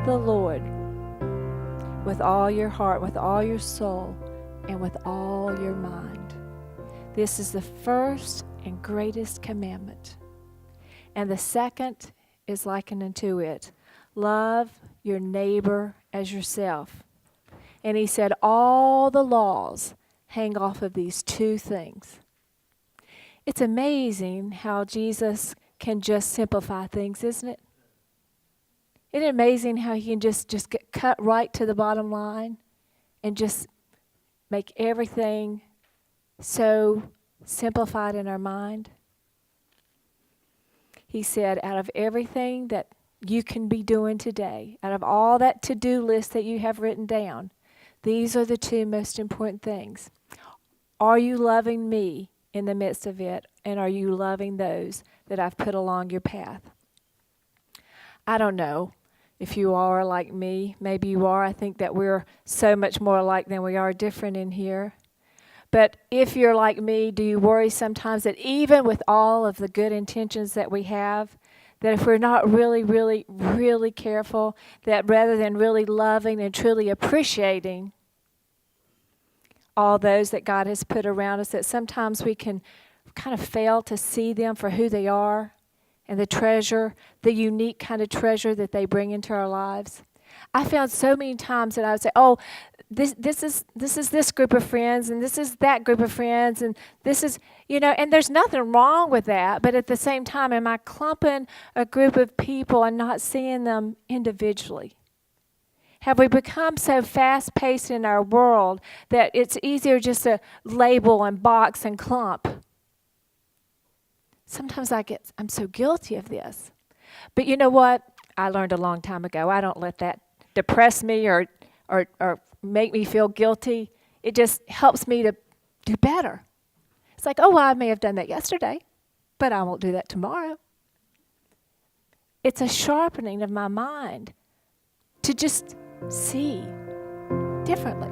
love the Lord with all your heart, with all your soul, and with all your mind. This is the first and greatest commandment. And the second is likened unto it. Love your neighbor as yourself. And he said all the laws hang off of these two things. It's amazing how Jesus can just simplify things, isn't it? Isn't it amazing how he can just get cut right to the bottom line and just make everything so simplified in our mind? He said, out of everything that you can be doing today, out of all that to-do list that you have written down, these are the two most important things. Are you loving me in the midst of it, and are you loving those that I've put along your path? I don't know if you are like me. Maybe you are. I think that we're so much more alike than we are different in here. But if you're like me, do you worry sometimes that even with all of the good intentions that we have, that if we're not really, really, really careful, that rather than really loving and truly appreciating all those that God has put around us, that sometimes we can kind of fail to see them for who they are and the treasure, the unique kind of treasure that they bring into our lives. I found so many times that I would say, oh, this is this group of friends, and this is that group of friends, and this is, and there's nothing wrong with that, but at the same time, am I clumping a group of people and not seeing them individually? Have we become so fast-paced in our world that it's easier just to label and box and clump? Sometimes I'm so guilty of this. But you know what? I learned a long time ago. I don't let that depress me or make me feel guilty. It just helps me to do better. It's like, oh, well, I may have done that yesterday, but I won't do that tomorrow. It's a sharpening of my mind to just see differently.